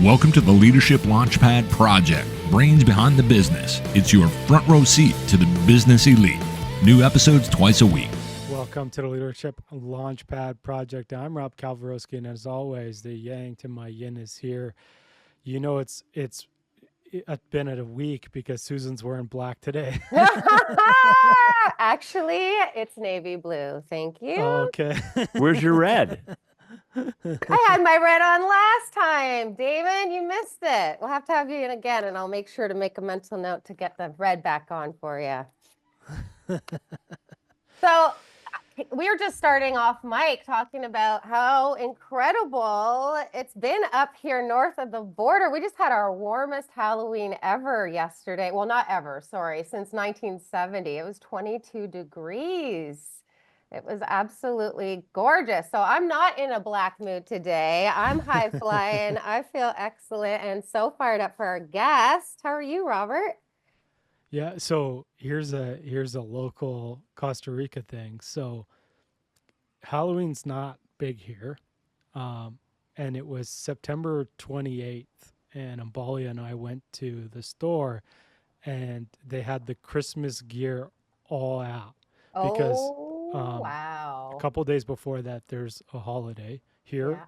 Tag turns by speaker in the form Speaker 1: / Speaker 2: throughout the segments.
Speaker 1: Welcome to the Leadership Launchpad Project, brains behind the business. It's your front row seat to the business elite. New episodes twice a week.
Speaker 2: Welcome to the Leadership Launchpad Project. I'm Rob Calvarowski, and as always, the yang to my yin is here. You know, it's been a week because Susan's wearing black today.
Speaker 3: Actually, it's navy blue. Thank you.
Speaker 2: Okay.
Speaker 4: Where's your red?
Speaker 3: I had my red on last time. Damon, you missed it. We'll have to have you in again, and I'll make sure to make a mental note to get the red back on for you. So we were just starting off mic talking about how incredible it's been up here north of the border. We just had our warmest Halloween ever yesterday. Well, not ever, sorry, since 1970. It was 22 degrees. It was absolutely gorgeous. So I'm not in a black mood today. I'm high flying. I feel excellent and so fired up for our guest. How are you, Robert?
Speaker 2: Yeah, so here's a local Costa Rica thing. So Halloween's not big here. And it was September 28th, and Ambalia and I went to the store, and they had the Christmas gear all out because
Speaker 3: wow.
Speaker 2: a couple days before that there's a holiday here.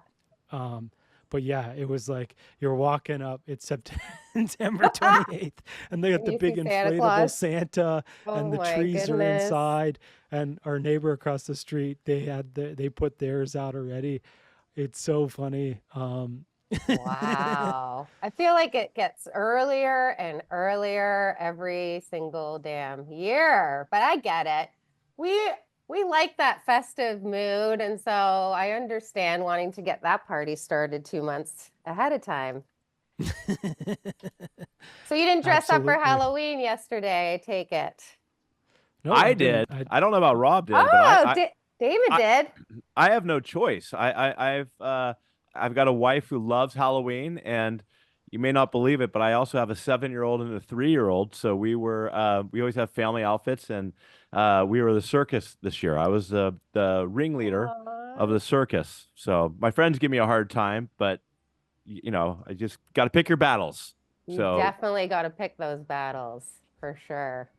Speaker 3: Yeah.
Speaker 2: But yeah, it was like you're walking up, it's September 28th, and they got the big inflatable Santa, and the trees are inside, and our neighbor across the street, they put theirs out already. It's so funny.
Speaker 3: Wow. I feel like it gets earlier and earlier every single damn year, but I get it. We like that festive mood, and so I understand wanting to get that party started 2 months ahead of time. So you didn't dress up for Halloween yesterday, I take it.
Speaker 2: No,
Speaker 4: I did. I don't know about Rob did,
Speaker 3: but David did.
Speaker 4: I have no choice. I've got a wife who loves Halloween, and you may not believe it, but I also have a 7-year-old and a 3-year-old. So we always have family outfits, and we were the circus this year. I was the ringleader of the circus. So my friends give me a hard time, but I just got to pick your battles.
Speaker 3: You definitely got to pick those battles for sure.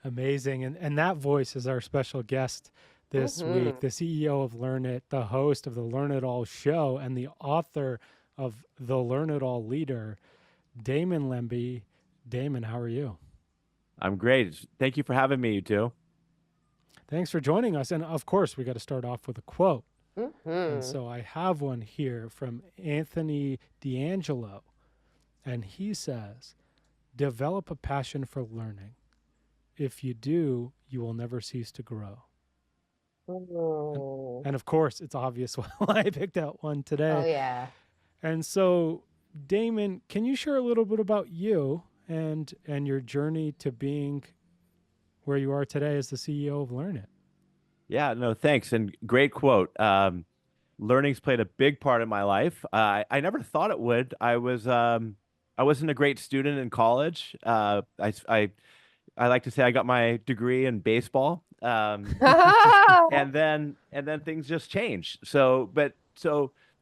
Speaker 2: Amazing. And that voice is our special guest this week, the CEO of Learn It, the host of the Learn It All show, and the author of The Learn It All Leader, Damon Lembi. Damon, how are you?
Speaker 4: I'm great. Thank you for having me, you two.
Speaker 2: Thanks for joining us. And of course, we got to start off with a quote. And so I have one here from Anthony D'Angelo. And he says, "Develop a passion for learning. If you do, you will never cease to grow." And of course, it's obvious why I picked out one today.
Speaker 3: Oh, yeah.
Speaker 2: And so, Damon, can you share a little bit about you and your journey to being where you are today as the CEO of Learn It? Yeah,
Speaker 4: no, thanks. And great quote. Learning's played a big part in my life. I never thought it would. I wasn't a great student in college. I like to say I got my degree in baseball. And then things just changed. So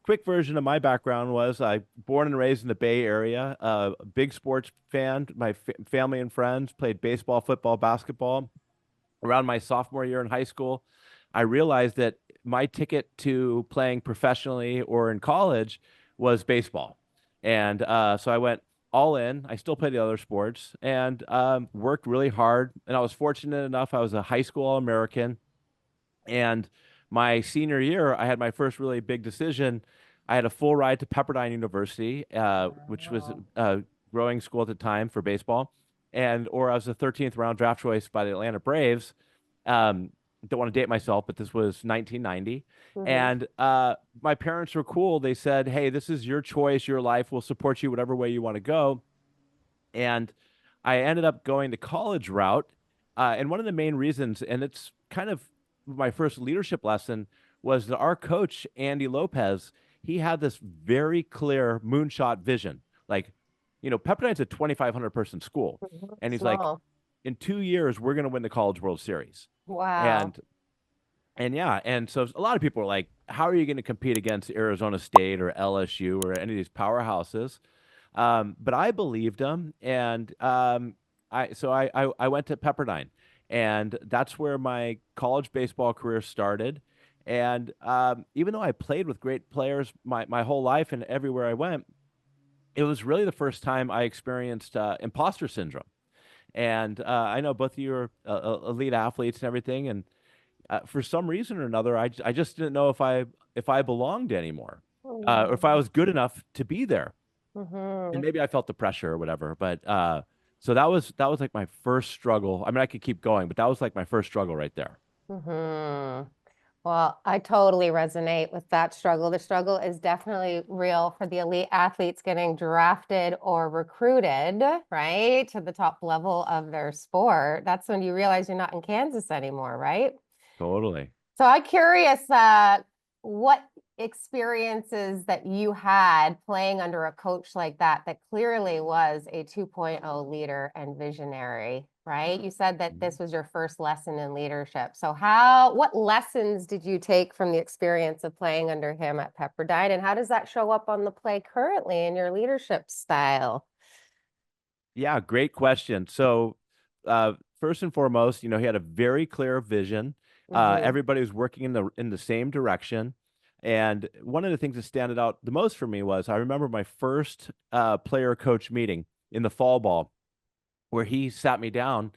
Speaker 4: quick version of my background was I born and raised in the Bay Area, a big sports fan. My family and friends played baseball, football, basketball. Around my sophomore year in high school, I realized that my ticket to playing professionally or in college was baseball. And so I went all in. I still play the other sports and worked really hard. And I was fortunate enough, I was a high school All-American. And my senior year, I had my first really big decision. I had a full ride to Pepperdine University, which was a growing school at the time for baseball. Or I was a 13th round draft choice by the Atlanta Braves. Don't want to date myself, but this was 1990. And my parents were cool. They said, "Hey, this is your choice, your life. We'll support you whatever way you want to go." And I ended up going the college route. And one of the main reasons, and it's kind of my first leadership lesson, was that our coach, Andy Lopez, he had this very clear moonshot vision. Like, Pepperdine's a 2,500 person school. And he's like, in 2 years, we're going to win the College World Series.
Speaker 3: Wow.
Speaker 4: And yeah, and so a lot of people are like, how are you going to compete against Arizona State or LSU or any of these powerhouses? But I believed him, and I went to Pepperdine, and that's where my college baseball career started. And even though I played with great players my whole life and everywhere I went, it was really the first time I experienced imposter syndrome. And I know both of you are elite athletes and everything, and for some reason or another, I just didn't know if I belonged anymore, or if I was good enough to be there. And
Speaker 3: Mm-hmm.
Speaker 4: maybe I felt the pressure or whatever. But so that was like my first struggle. I mean, I could keep going, but that was like my first struggle right there.
Speaker 3: Mm-hmm. Well, I totally resonate with that struggle. The struggle is definitely real for the elite athletes getting drafted or recruited, right, to the top level of their sport. That's when you realize you're not in Kansas anymore, right?
Speaker 4: Totally.
Speaker 3: So I'm curious, what experiences that you had playing under a coach like that clearly was a 2.0 leader and visionary, right? You said that this was your first lesson in leadership. So what lessons did you take from the experience of playing under him at Pepperdine, and how does that show up on the play currently in your leadership style?
Speaker 4: Yeah, great question. So, first and foremost, he had a very clear vision.
Speaker 3: Mm-hmm.
Speaker 4: Everybody was working in the same direction. And one of the things that stood out the most for me was I remember my first player coach meeting in the fall ball, where he sat me down,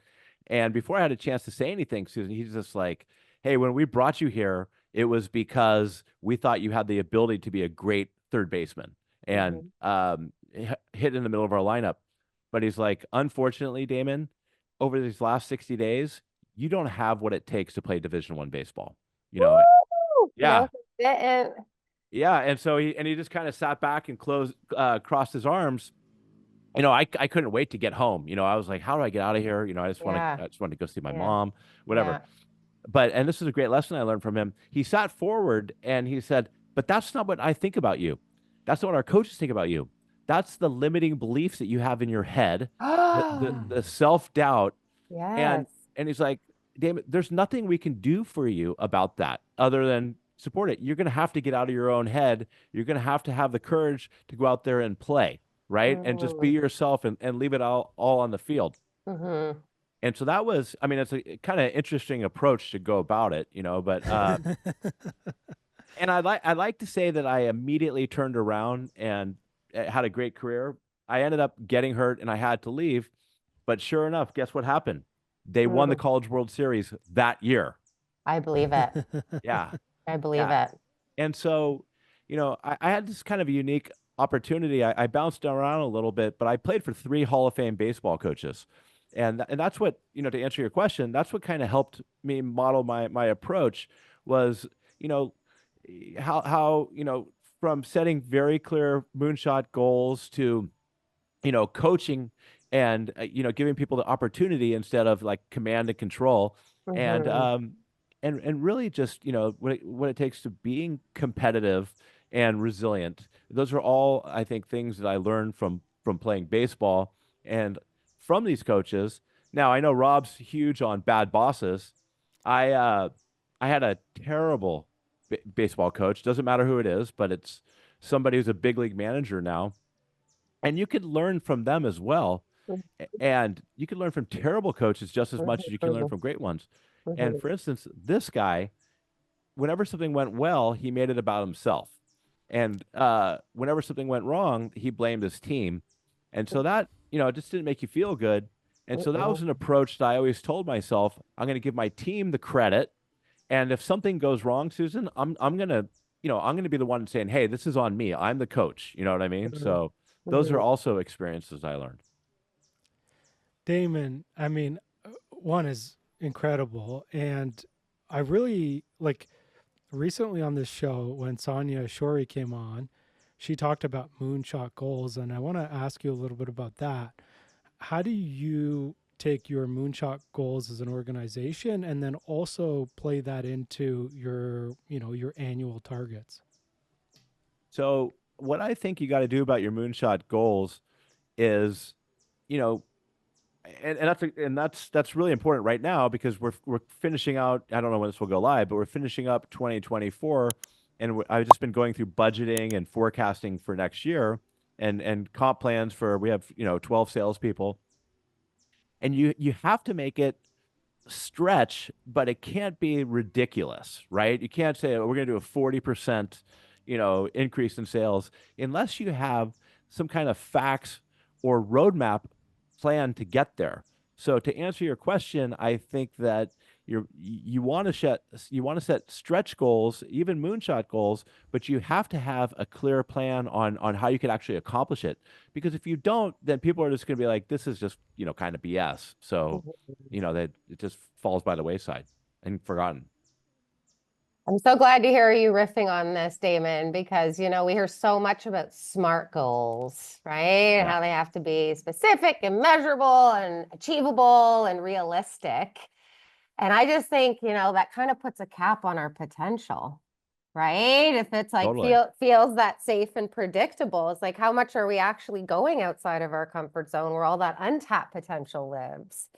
Speaker 4: and before I had a chance to say anything, Susan, he's just like, "Hey, when we brought you here, it was because we thought you had the ability to be a great third baseman and
Speaker 3: Mm-hmm.
Speaker 4: hit in the middle of our lineup." But he's like, "Unfortunately, Damon, over these last 60 days, you don't have what it takes to play Division One baseball." You know,
Speaker 3: Woo! No,
Speaker 4: yeah,
Speaker 3: he didn't.
Speaker 4: yeah, and so he just kind of sat back and crossed his arms. I couldn't wait to get home. I was like, how do I get out of here?
Speaker 3: Yeah,
Speaker 4: I just wanted to go see my
Speaker 3: yeah,
Speaker 4: mom, whatever.
Speaker 3: yeah.
Speaker 4: And this is a great lesson I learned from him. He sat forward and he said, but that's not what I think about you. That's not what our coaches think about you. That's the limiting beliefs that you have in your head, the self-doubt. And
Speaker 3: Yes.
Speaker 4: and he's like, Damon, there's nothing we can do for you about that other than support it. You're going to have to get out of your own head. You're going to have the courage to go out there and play, right? And just be
Speaker 3: Mm-hmm.
Speaker 4: yourself and leave it all on the field.
Speaker 3: Mm-hmm.
Speaker 4: And so that was, I mean, it's a kind of interesting approach to go about it, but and I like to say that I immediately turned around and had a great career. I ended up getting hurt and I had to leave, but sure enough, guess what happened? They won the
Speaker 3: Mm.
Speaker 4: College World Series that year.
Speaker 3: I believe it.
Speaker 4: Yeah.
Speaker 3: I believe
Speaker 4: Yeah.
Speaker 3: it.
Speaker 4: And so, I had this kind of a unique opportunity. I bounced around a little bit, but I played for three Hall of Fame baseball coaches. And that's what, to answer your question, that's what kind of helped me model my approach was, you know, how, from setting very clear moonshot goals to coaching and giving people the opportunity instead of like command and control, and
Speaker 3: Mm-hmm.
Speaker 4: um and really just what it takes to being competitive and resilient. Those are all, I think, things that I learned from playing baseball and from these coaches. Now I know Rob's huge on bad bosses. I uh i had a terrible baseball coach. Doesn't matter who it is, but it's somebody who's a big league manager now, and you could learn from them as well. And you can learn from terrible coaches just as much as you can learn
Speaker 3: Mm-hmm.
Speaker 4: from great ones. And
Speaker 3: Mm-hmm.
Speaker 4: for instance, this guy, whenever something went well, he made it about himself. And whenever something went wrong, he blamed his team. And so that, it just didn't make you feel good. And so that was
Speaker 3: Mm-mm.
Speaker 4: an approach that I always told myself, I'm going to give my team the credit. And if something goes wrong, Susan, I'm gonna be the one saying, "Hey, this is on me. I'm the coach." You know what I mean? So those are
Speaker 3: Mm-hmm.
Speaker 4: also experiences I learned.
Speaker 2: Damon, I mean, one is incredible. And I really like recently on this show when Sonia Shori came on, she talked about moonshot goals. And I want to ask you a little bit about that. How do you take your moonshot goals as an organization and then also play that into your annual targets?
Speaker 4: So what I think you got to do about your moonshot goals is, you know, And that's really important right now because we're finishing out. I don't know when this will go live, but we're finishing up 2024, and I've just been going through budgeting and forecasting for next year, and comp plans for. We have 12 salespeople, and you have to make it stretch, but it can't be ridiculous, right? You can't say, "Oh, we're going to do a 40%, increase in sales," unless you have some kind of facts or roadmap plan to get there. So to answer your question, I think that you want to set stretch goals, even moonshot goals, but you have to have a clear plan on how you can actually accomplish it. Because if you don't, then people are just going to be like, this is just, kind of BS. So that it just falls by the wayside and forgotten.
Speaker 3: I'm so glad to hear you riffing on this, Damon, because, we hear so much about SMART goals, right?
Speaker 4: Yeah,
Speaker 3: How they have to be specific and measurable and achievable and realistic. And I just think, that kind of puts a cap on our potential, right? If it's like
Speaker 4: totally.
Speaker 3: feels that safe and predictable, it's like, how much are we actually going outside of our comfort zone where all that untapped potential lives?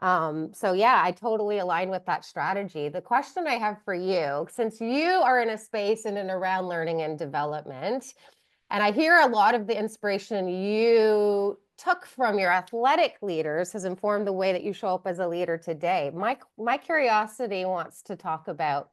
Speaker 3: So yeah, I totally align with that strategy. The question I have for you, since you are in a space in and around learning and development, and I hear a lot of the inspiration you took from your athletic leaders has informed the way that you show up as a leader today. My curiosity wants to talk about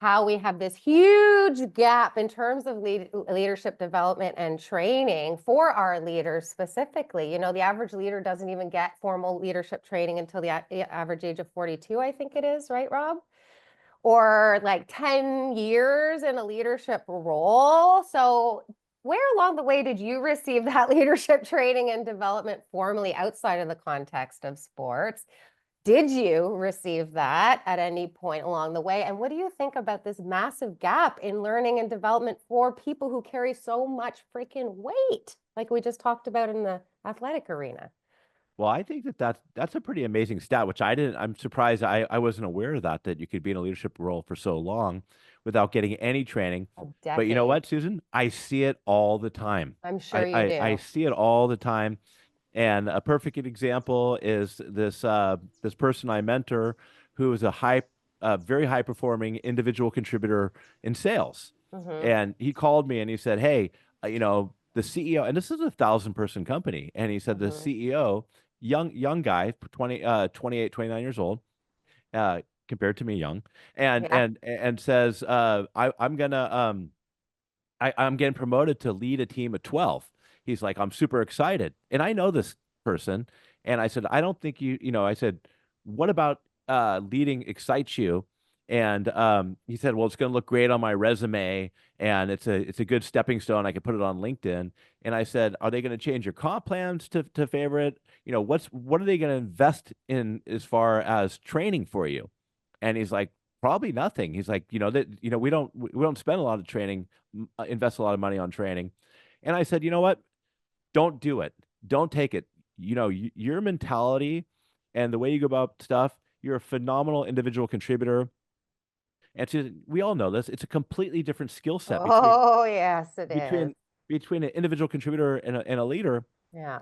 Speaker 3: how we have this huge gap in terms of leadership development and training for our leaders specifically. The average leader doesn't even get formal leadership training until the average age of 42, I think it is, right, Rob? Or like 10 years in a leadership role. So where along the way did you receive that leadership training and development formally outside of the context of sports? Did you receive that at any point along the way? And what do you think about this massive gap in learning and development for people who carry so much freaking weight, like we just talked about in the athletic arena?
Speaker 4: Well, I think that's a pretty amazing stat, which I'm surprised I wasn't aware of that you could be in a leadership role for so long without getting any training.
Speaker 3: A
Speaker 4: But you know
Speaker 3: decade.
Speaker 4: what, Susan? I see it all the time.
Speaker 3: I'm sure
Speaker 4: I,
Speaker 3: you
Speaker 4: I, I
Speaker 3: do.
Speaker 4: see it all the time. And a perfect example is this person I mentor who is very high performing individual contributor in sales.
Speaker 3: Mm-hmm.
Speaker 4: And he called me and he said, "Hey, the CEO," and this is a 1,000-person company, and he said the
Speaker 3: Mm-hmm.
Speaker 4: CEO, young guy, 28, 29 years old, compared to me, young, and
Speaker 3: Yeah.
Speaker 4: says, I'm getting promoted to lead a team of 12. He's like, I'm super excited. And I know this person. And I said, I don't think I said, what about leading excites you? And he said, well, it's going to look great on my resume, and it's a good stepping stone. I can put it on LinkedIn. And I said, are they going to change your comp plans to favor it? What are they going to invest in as far as training for you? And he's like, probably nothing. He's like, we don't spend a lot of training, invest a lot of money on training. And I said, you know what? Don't do it. Don't take it. Your mentality and the way you go about stuff, you're a phenomenal individual contributor. And we all know this. It's a completely different skill set between
Speaker 3: Oh, yes, it is.
Speaker 4: between between an individual contributor and a leader.
Speaker 3: Yeah.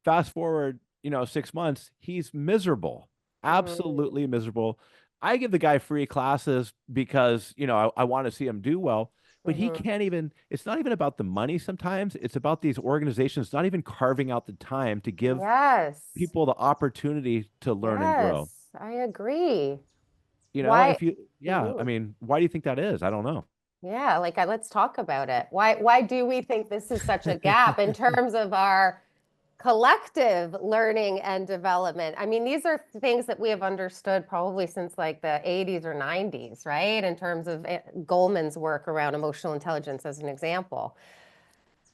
Speaker 4: Fast forward, 6 months, he's miserable,
Speaker 3: Mm-hmm.
Speaker 4: absolutely miserable. I give the guy free classes because, I want to see him do well, but he
Speaker 3: Mm-hmm.
Speaker 4: can't even, it's not even about the money sometimes. It's about these organizations not even carving out the time to give
Speaker 3: Yes.
Speaker 4: people the opportunity to learn and
Speaker 3: Yes,
Speaker 4: grow.
Speaker 3: I agree.
Speaker 4: And
Speaker 3: Why?
Speaker 4: if you, yeah, I
Speaker 3: Mhm.
Speaker 4: mean, why do you think that is? I don't know.
Speaker 3: Yeah, like let's talk about it. Why do we think this is such a gap in terms of our collective learning and development? I mean, these are things that we have understood probably since like the 80s or 90s, right? In terms of Goleman's work around emotional intelligence as an example.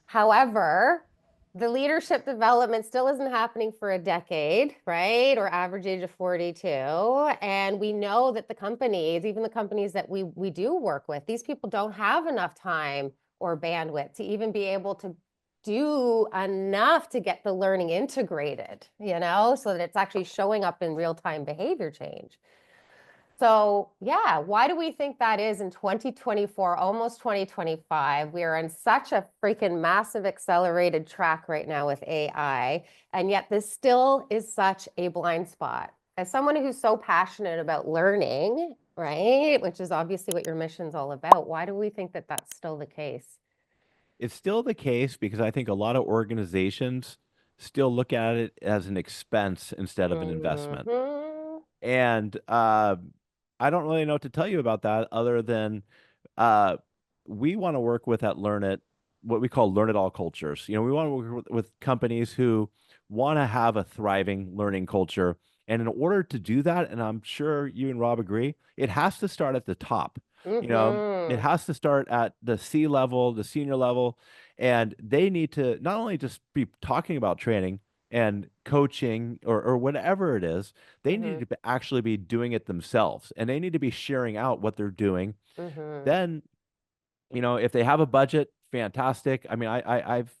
Speaker 3: However, the leadership development still isn't happening for a decade, right? Or average age of 42. And we know that the companies, even the companies that we do work with, these people don't have enough time or bandwidth to even be able to do enough to get the learning integrated, so that it's actually showing up in real-time behavior change. So, yeah, why do we think that is in 2024, almost 2025? We are on such a freaking massive accelerated track right now with AI, and yet this still is such a blind spot. As someone who's so passionate about learning, right, which is obviously what your mission's all about, why do we think that that's still the case?
Speaker 4: It's still the case because I think a lot of organizations still look at it as an expense instead of an investment.
Speaker 3: Mhm.
Speaker 4: And I don't really know what to tell you about that other than uh, we want to work with at Learn It, what we call Learn It All cultures. You know, we want to work with companies who want to have a thriving learning culture. And in order to do that, and I'm sure you and Rob agree, it has to start at the top. You know, it
Speaker 3: Mhm.
Speaker 4: has to start at the C level, the senior level, and they need to not only just be talking about training and coaching or whatever it is, they need
Speaker 3: Mhm.
Speaker 4: to actually be doing it themselves, and they need to be sharing out what they're doing.
Speaker 3: Mhm.
Speaker 4: Then, you know, if they have a budget, fantastic. I mean, I've,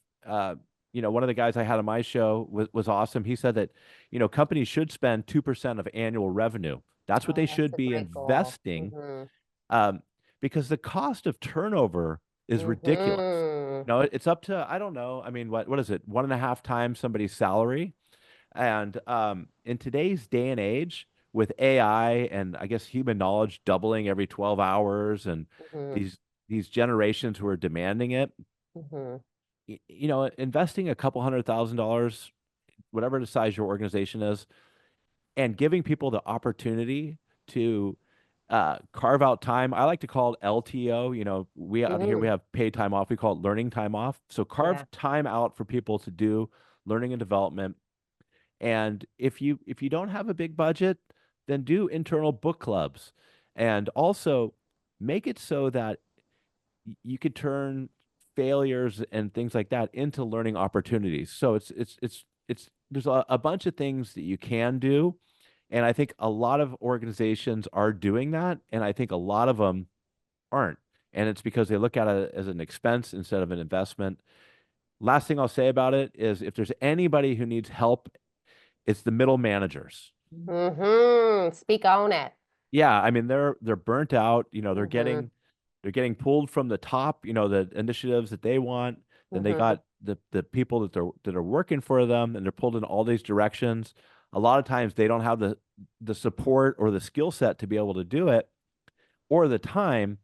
Speaker 4: you know, one of the guys I had on my show was awesome. He said that, you know, companies should spend 2% of annual revenue. That's what they
Speaker 3: Oh, that's
Speaker 4: should
Speaker 3: a
Speaker 4: be
Speaker 3: great goal.
Speaker 4: investing,
Speaker 3: Mhm.
Speaker 4: um, because the cost of turnover is ridiculous.
Speaker 3: Mhm.
Speaker 4: You know, it's up to, I don't know. I mean, what is it? 1.5 times somebody's salary. And in today's day and age, with AI and I guess human knowledge doubling every 12 hours, and
Speaker 3: Mhm.
Speaker 4: these generations who are demanding it,
Speaker 3: Mhm.
Speaker 4: you know, investing a couple $100,000, whatever the size your organization is, and giving people the opportunity to carve out time. I like to call it LTO. You know, we out here we
Speaker 3: Mhm.
Speaker 4: have paid time off. We call it learning time off. So carve
Speaker 3: Yeah.
Speaker 4: time out for people to do learning and development. And if you don't have a big budget, then do internal book clubs, and also make it so that you could turn failures and things like that into learning opportunities. So it's there's a bunch of things that you can do, and I think a lot of organizations are doing that, and I think a lot of them aren't. And it's because they look at it as an expense instead of an investment. Last thing I'll say about it is if there's anybody who needs help, it's the middle managers.
Speaker 3: Mhm. Speak on it.
Speaker 4: Yeah, I mean they're burnt out, you know,
Speaker 3: Mhm.
Speaker 4: they're getting pulled from the top, you know, the initiatives that they want. Then they
Speaker 3: Mhm.
Speaker 4: got the people that are working for them, and they're pulled in all these directions. A lot of times they don't have the support or the skill set to be able to do it, or the time.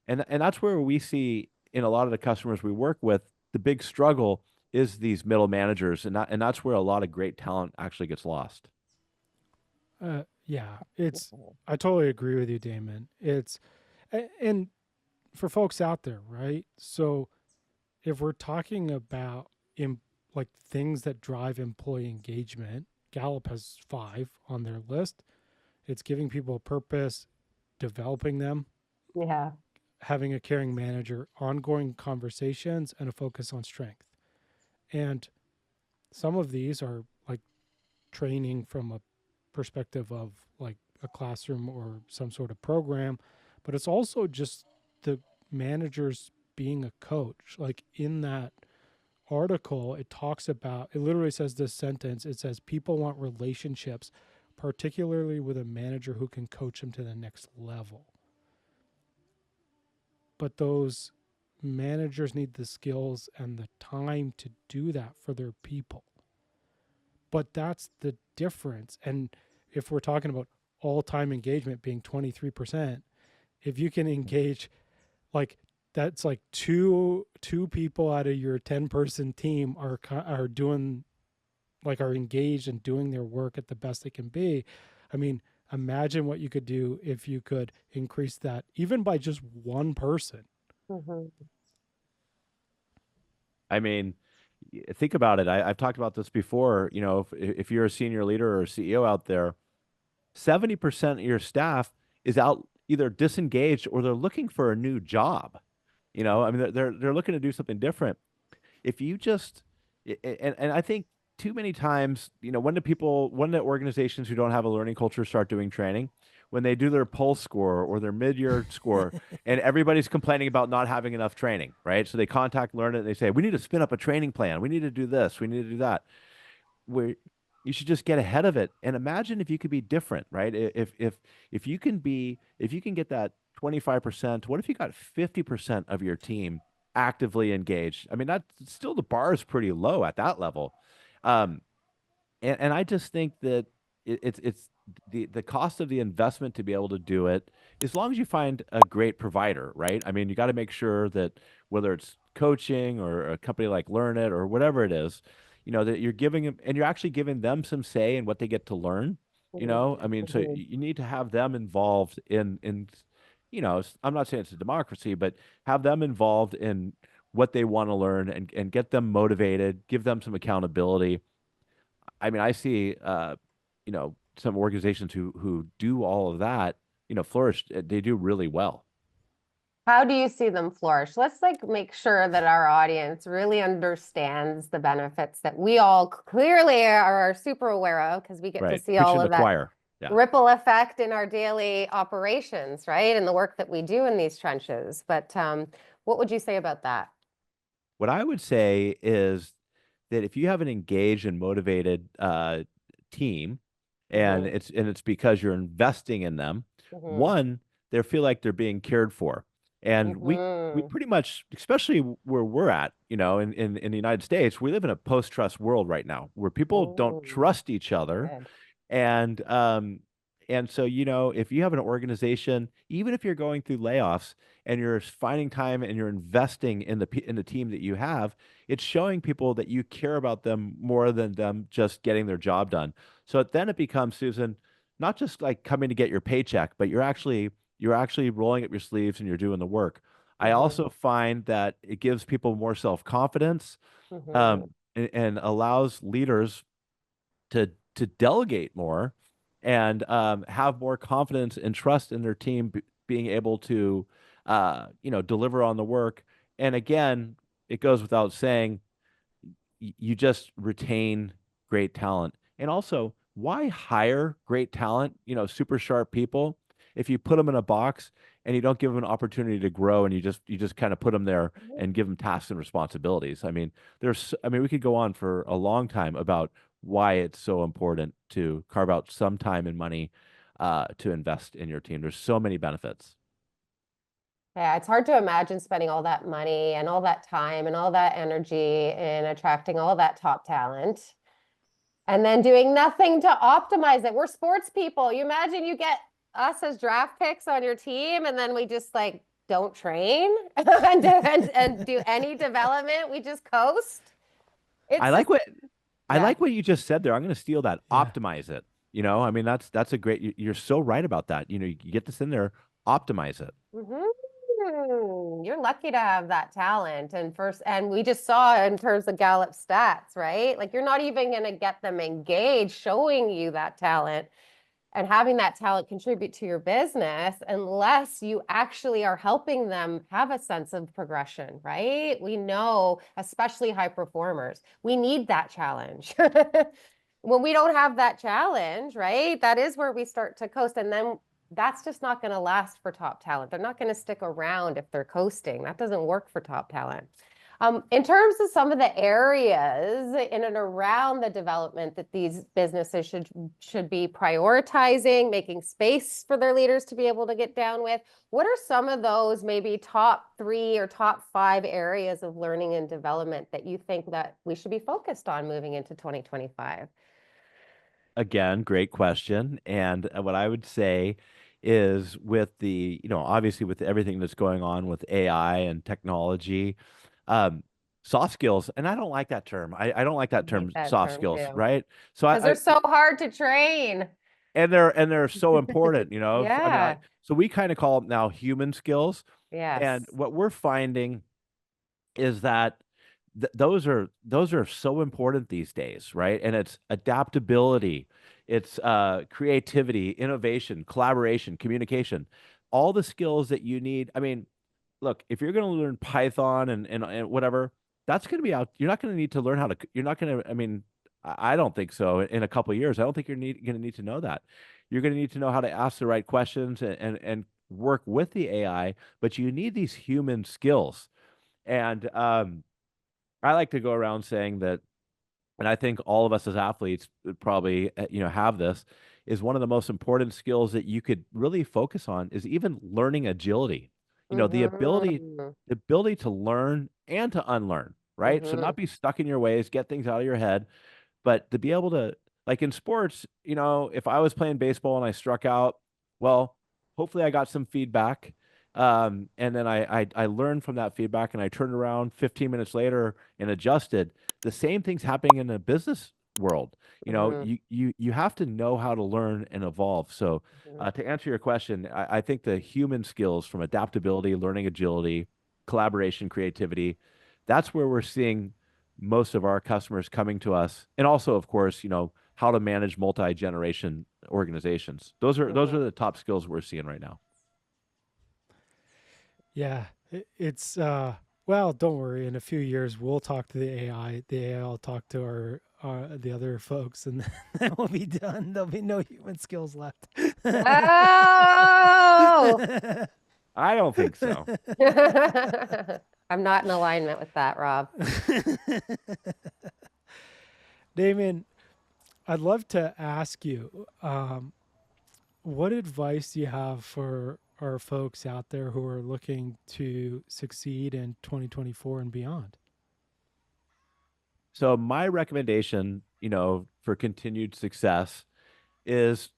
Speaker 4: And that's where we see in a lot of the customers we work with, the big struggle is these middle managers, and that's where a lot of great talent actually gets lost.
Speaker 2: Yeah, I totally agree with you, Damon. And for folks out there, right? So if we're talking about like things that drive employee engagement, Gallup has 5 on their list. It's giving people a purpose, developing them,
Speaker 3: Yeah.
Speaker 2: having a caring manager, ongoing conversations, and a focus on strength. And some of these are like training from a perspective of like a classroom or some sort of program, but it's also just the managers being a coach. Like in that article, it talks about, it literally says this sentence, it says, people want relationships, particularly with a manager who can coach them to the next level. But those managers need the skills and the time to do that for their people. But that's the difference. And if we're talking about all time engagement being 23%, if you can engage like that's like two people out of your 10-person team are doing like are engaged and doing their work at the best they can be. I mean, imagine what you could do if you could increase that even by just one person.
Speaker 3: Mhm.
Speaker 4: I mean, think about it. I've talked about this before. You know, if you're a senior leader or a CEO out there, 70% of your staff is out either disengaged or they're looking for a new job. You know, I mean, they're looking to do something different. If you just and I think too many times, you know, when the organizations who don't have a learning culture start doing training, when they do their pulse score or their mid-year score, and everybody's complaining about not having enough training, right? So they contact Learn It and they say, we need to spin up a training plan. We need to do this. We need to do that. you should just get ahead of it and imagine if you could be different, right? If you can be, if you can get that 25%, what if you got 50% of your team actively engaged? I mean, that's still, the bar is pretty low at that level. Um, and I just think that it's the cost of the investment to be able to do it, as long as you find a great provider, right? I mean, you got to make sure that whether it's coaching or a company like Learn It or whatever it is, that you're giving them, and you're actually giving them some say in what they get to learn. I mean, so
Speaker 3: Mhm.
Speaker 4: you need to have them involved in, I'm not saying it's a democracy, but have them involved in what they want to learn and get them motivated, give them some accountability. I mean, I see, some organizations who do all of that, flourish. They do really well.
Speaker 3: How do you see them flourish? Let's like make sure that our audience really understands the benefits that we all clearly are super aware of, because we get to
Speaker 4: Right.
Speaker 3: see
Speaker 4: Preaching
Speaker 3: all
Speaker 4: to the
Speaker 3: of that
Speaker 4: choir. Yeah.
Speaker 3: ripple effect in our daily operations, right? And the work that we do in these trenches. But what would you say about that?
Speaker 4: What I would say is that if you have an engaged and motivated team, and
Speaker 3: Mm-hmm.
Speaker 4: it's because you're investing in them,
Speaker 3: Mm-hmm.
Speaker 4: one, they feel like they're being cared for, and we
Speaker 3: Mm-hmm.
Speaker 4: pretty much, especially where we're at, in the United States, we live in a post-trust world right now where people don't
Speaker 3: Mm,
Speaker 4: trust each other.
Speaker 3: good.
Speaker 4: And so, if you have an organization, even if you're going through layoffs and you're finding time and you're investing in the team that you have, it's showing people that you care about them more than them just getting their job done. So then it becomes, Susan, not just like coming to get your paycheck, but you're actually rolling up your sleeves and you're doing the work. I
Speaker 3: Mm-hmm.
Speaker 4: also find that it gives people more self-confidence,
Speaker 3: Mm-hmm.
Speaker 4: and allows leaders to delegate more and have more confidence and trust in their team being able to deliver on the work. And again, it goes without saying, you just retain great talent. And also, why hire great talent, super sharp people, if you put them in a box and you don't give them an opportunity to grow, and you just kind of put them there and give them tasks and responsibilities? I mean, we could go on for a long time about why it's so important to carve out some time and money to invest in your team. There's so many benefits.
Speaker 3: Yeah, it's hard to imagine spending all that money and all that time and all that energy in attracting all that top talent and then doing nothing to optimize it. We're sports people. You imagine you get us as draft picks on your team, and then we just like don't train and do any development. We just coast.
Speaker 4: I
Speaker 3: It's
Speaker 4: like
Speaker 3: just,
Speaker 4: what I
Speaker 3: yeah.
Speaker 4: like what you just said there. I'm going to steal that.
Speaker 2: Yeah.
Speaker 4: Optimize it. I mean, that's a great. You're so right about that. You get this in there, optimize it.
Speaker 3: You're lucky to have that talent. And we just saw in terms of Gallup stats, right? Like you're not even going to get them engaged, showing you that talent and having that talent contribute to your business unless you actually are helping them have a sense of progression, right? We know, especially high performers, we need that challenge. When we don't have that challenge, right? That is where we start to coast. And then that's just not going to last for top talent. They're not going to stick around if they're coasting. That doesn't work for top talent. In terms of some of the areas in and around the development that these businesses should be prioritizing, making space for their leaders to be able to get down with, what are some of those maybe top 3 or top 5 areas of learning and development that you think that we should be focused on moving into 2025?
Speaker 4: Again, great question. And what I would say is, with obviously with everything that's going on with AI and technology, um, soft skills, and I don't like that term. I don't like that
Speaker 3: I hate
Speaker 4: term,
Speaker 3: that
Speaker 4: soft
Speaker 3: term
Speaker 4: skills,
Speaker 3: too,
Speaker 4: right? So
Speaker 3: because they're so hard to train.
Speaker 4: and they're so important, I mean,
Speaker 3: Yeah.
Speaker 4: so we kind of call them now human skills. And
Speaker 3: Yes.
Speaker 4: what we're finding is that those are so important these days, right? And it's adaptability, it's creativity, innovation, collaboration, communication, all the skills that you need. I mean, look, if you're going to learn Python and whatever, that's going to be out. You're not going to need to learn how to. You're not going to. I mean, I don't think so. In a couple of years, I don't think you're going to need to know that. You're going to need to know how to ask the right questions and work with the AI. But you need these human skills. And I like to go around saying that and I think all of us as athletes would probably have this, is one of the most important skills that you could really focus on is even learning agility.
Speaker 3: Mm-hmm.
Speaker 4: The ability to learn and to unlearn, right? So
Speaker 3: Mm-hmm.
Speaker 4: not be stuck in your ways, get things out of your head, but to be able to, like in sports, if I was playing baseball and I struck out, well, hopefully I got some feedback. And then I learned from that feedback and I turned around 15 minutes later and adjusted. The same thing's happening in the business world.
Speaker 3: Mm-hmm.
Speaker 4: You have to know how to learn and evolve. So to answer your question, I think the human skills from adaptability, learning agility, collaboration, creativity, that's where we're seeing most of our customers coming to us. And also, of course, how to manage multi-generation organizations. Those are
Speaker 3: Mm-hmm.
Speaker 4: the top skills we're seeing right now.
Speaker 2: Yeah, it's well, don't worry. In a few years, we'll talk to the AI. The AI will talk to the other folks, and then we'll be done. There'll be no human skills left.
Speaker 3: Oh,
Speaker 4: I don't think so.
Speaker 3: I'm not in alignment with that, Rob.
Speaker 2: Damon, I'd love to ask you, what advice do you have for our folks out there who are looking to succeed in 2024 and beyond?
Speaker 4: So my recommendation, for continued success is,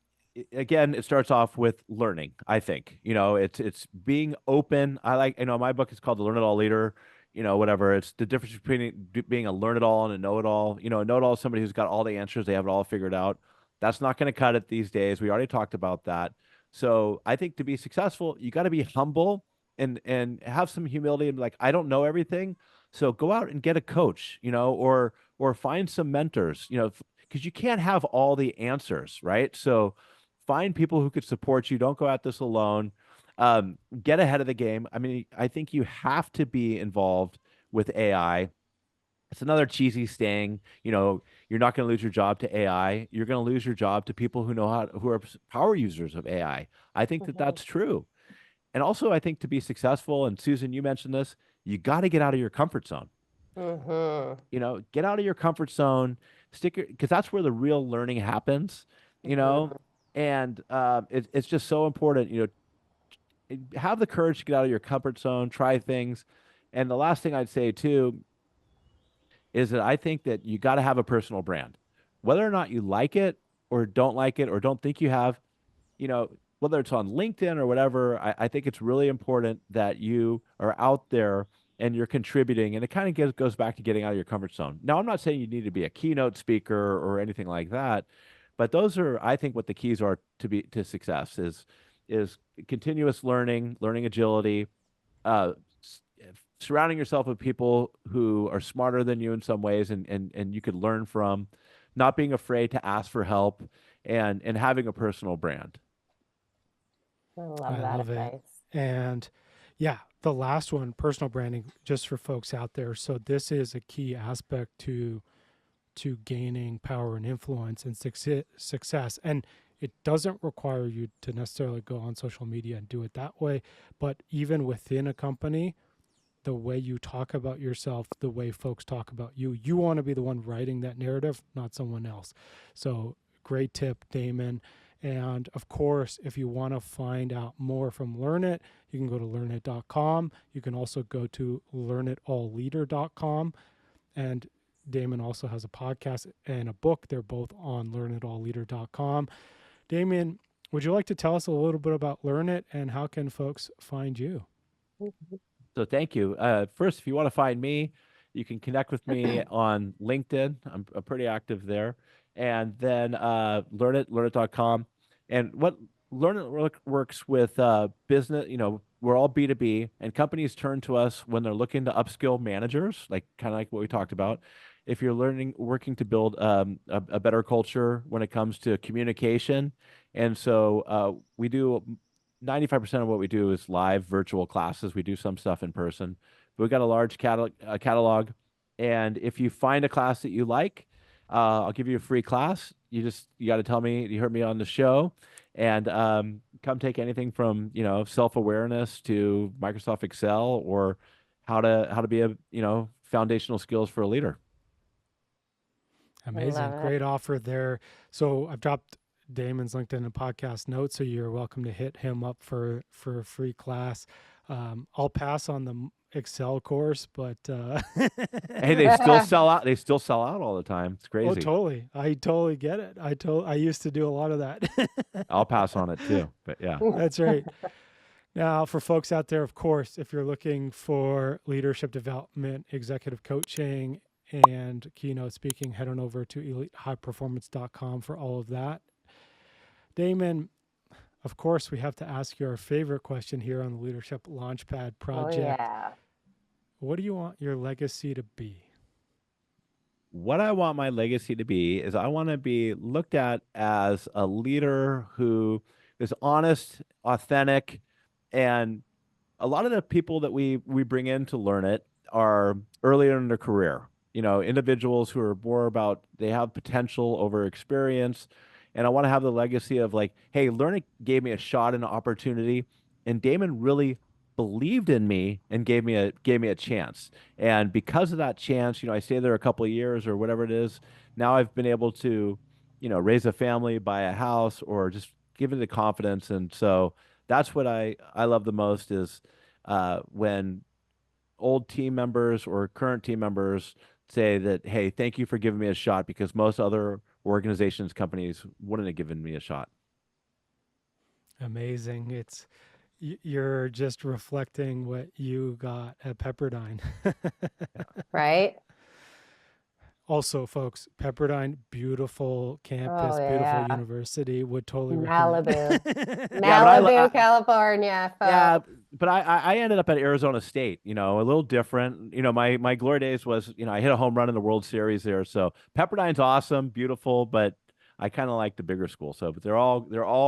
Speaker 4: again, it starts off with learning. I think it's being open. I like, my book is called The Learn It All Leader. Whatever, it's the difference between being a learn it all and a know it all. A know it all is somebody who's got all the answers, they have it all figured out. That's not going to cut it these days. We already talked about that. So I think to be successful, you got to be humble and have some humility and like, I don't know everything, so go out and get a coach, or find some mentors, because you can't have all the answers, right? So find people who could support you. Don't go at this alone. Get ahead of the game. I mean, I think you have to be involved with AI. It's another cheesy saying, you're not going to lose your job to AI. You're going to lose your job to people who are power users of AI. I think that
Speaker 3: Mm-hmm.
Speaker 4: that's true. And also, I think to be successful, and Susan, you mentioned this, you got to get out of your comfort zone.
Speaker 3: Mm-hmm.
Speaker 4: Get out of your comfort zone, because that's where the real learning happens, you know,
Speaker 3: Mm-hmm.
Speaker 4: and it's just so important, have the courage to get out of your comfort zone, try things. And the last thing I'd say too is that I think that you got to have a personal brand, whether or not you like it or don't think you have, you know, whether it's on LinkedIn or whatever. I think it's really important that you are out there and you're contributing. And it kind of goes back to getting out of your comfort zone. Now, I'm not saying you need to be a keynote speaker or anything like that, but those are, I think, what the keys are to success is continuous learning agility, uh, surrounding yourself with people who are smarter than you in some ways and you could learn from, not being afraid to ask for help, and having a personal brand.
Speaker 3: I love
Speaker 2: I
Speaker 3: that
Speaker 2: love it.
Speaker 3: advice.
Speaker 2: And yeah, the last one, personal branding, just for folks out there. So this is a key aspect to gaining power and influence and success. And it doesn't require you to necessarily go on social media and do it that way, but even within a company, the way you talk about yourself, the way folks talk about you, you want to be the one writing that narrative, not someone else. So great tip, Damon. And of course, if you want to find out more from Learn It, you can go to learnit.com. You can also go to learnitallleader.com. And Damon also has a podcast and a book. They're both on learnitallleader.com. Damon, would you like to tell us a little bit about Learn It and how can folks find you?
Speaker 4: So thank you. First, if you want to find me, you can connect with me on LinkedIn. I'm pretty active there. And then learnit.com. And what works with business, we're all B2B, and companies turn to us when they're looking to upskill managers, like kind of like what we talked about. If you're working to build a better culture when it comes to communication. And so we do 95% of what we do is live virtual classes. We do some stuff in person, but we've got a large catalog. And if you find a class that you like, I'll give you a free class. You got to tell me you heard me on the show, and come take anything from self-awareness to Microsoft Excel, or how to be a foundational skills for a leader.
Speaker 2: Amazing.
Speaker 3: it.
Speaker 2: Great offer there. So I've dropped Damon's LinkedIn and podcast notes, so you're welcome to hit him up for a free class. I'll pass on the Excel course, but
Speaker 4: Hey, they still sell out. They still sell out all the time. It's
Speaker 2: oh,
Speaker 4: crazy.
Speaker 2: totally. I totally get it. I used to do a lot of that.
Speaker 4: I'll pass on it too. But yeah.
Speaker 2: That's right. Now, for folks out there, of course, if you're looking for leadership development, executive coaching, and keynote speaking, head on over to elitehighperformance.com for all of that. Damon, of course, we have to ask you our favorite question here on the Leadership Launchpad
Speaker 3: Oh,
Speaker 2: project.
Speaker 3: yeah.
Speaker 2: What do you want your legacy to be?
Speaker 4: What I want my legacy to be is I want to be looked at as a leader who is honest, authentic, and a lot of the people that we bring in to learn it are earlier in their career. Individuals who are more about they have potential over experience, and I want to have the legacy of like, hey, learning gave me a shot and an opportunity, and Damon really believed in me and gave me a chance. And because of that chance, I stayed there a couple of years or whatever it is. Now I've been able to, raise a family, buy a house, or just give it the confidence. And so that's what I love the most is when old team members or current team members say that, hey, thank you for giving me a shot because most other organizations, companies wouldn't have given me a shot.
Speaker 2: Amazing. You're just reflecting what you got at Pepperdine.
Speaker 3: Right?
Speaker 2: Also, folks, Pepperdine, beautiful campus,
Speaker 3: Oh,
Speaker 2: beautiful
Speaker 3: yeah.
Speaker 2: university. Would totally recommend.
Speaker 3: Malibu.
Speaker 4: Yeah, but
Speaker 3: Malibu, California,
Speaker 4: Yeah,
Speaker 3: folks.
Speaker 4: but I ended up at Arizona State, a little different. My glory days was, I hit a home run in the World Series there. So Pepperdine's awesome, beautiful, but I kind of like the bigger school. So, but they're all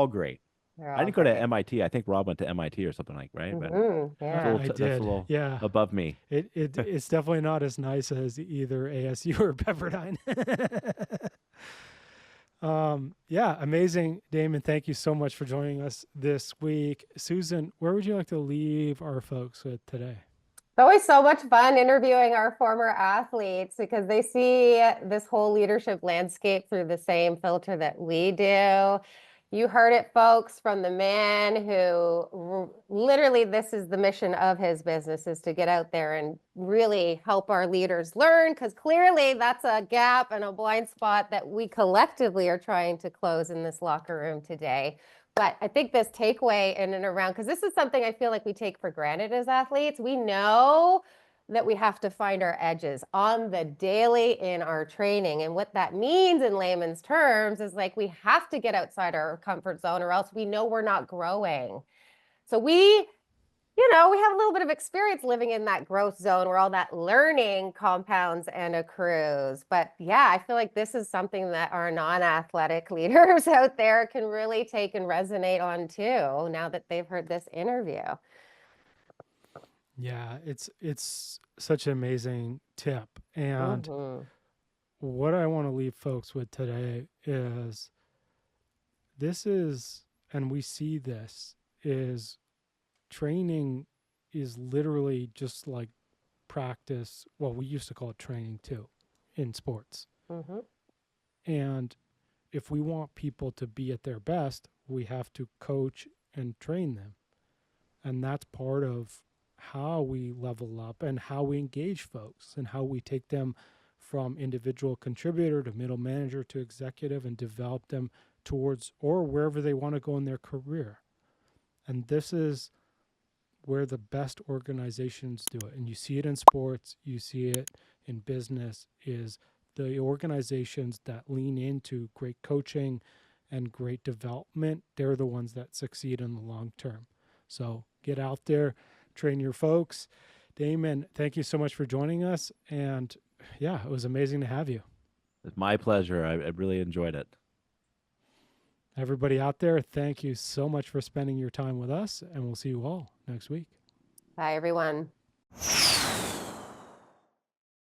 Speaker 4: great.
Speaker 3: They're
Speaker 4: I
Speaker 3: all
Speaker 4: didn't go to
Speaker 3: great.
Speaker 4: MIT. I think Rob went to MIT or something like, right? But
Speaker 3: Yeah.
Speaker 2: I
Speaker 4: that's a
Speaker 2: did.
Speaker 4: little
Speaker 2: Yeah.
Speaker 4: above me.
Speaker 2: It's definitely not as nice as either ASU or Pepperdine. Yeah, amazing. Damon, thank you so much for joining us this week. Susan, where would you like to leave our folks with today?
Speaker 3: It's always so much fun interviewing our former athletes because they see this whole leadership landscape through the same filter that we do. You heard it, folks, from the man who literally this is the mission of his business is to get out there and really help our leaders learn because clearly that's a gap and a blind spot that we collectively are trying to close in this locker room today. But I think this takeaway in and around, because this is something I feel like we take for granted as athletes. We know that we have to find our edges on the daily in our training. And what that means in layman's terms is like we have to get outside our comfort zone or else we know we're not growing. So we have a little bit of experience living in that growth zone where all that learning compounds and accrues. But yeah, I feel like this is something that our non-athletic leaders out there can really take and resonate on too, now that they've heard this interview.
Speaker 2: Yeah, it's such an amazing tip. And what I want to leave folks with today is and we see this, is training is literally just like practice. Well, we used to call it training too in sports. And if we want people to be at their best, we have to coach and train them. And that's part of how we level up and how we engage folks and how we take them from individual contributor to middle manager to executive and develop them towards or wherever they want to go in their career. And this is where the best organizations do it. And you see it in sports, you see it in business, is the organizations that lean into great coaching and great development, they're the ones that succeed in the long term. So get out there, train your folks. Damon, thank you so much for joining us. And yeah, it was amazing to have you.
Speaker 4: It's my pleasure. I really enjoyed it.
Speaker 2: Everybody out there, thank you so much for spending your time with us, and we'll see you all next week.
Speaker 3: Bye, everyone.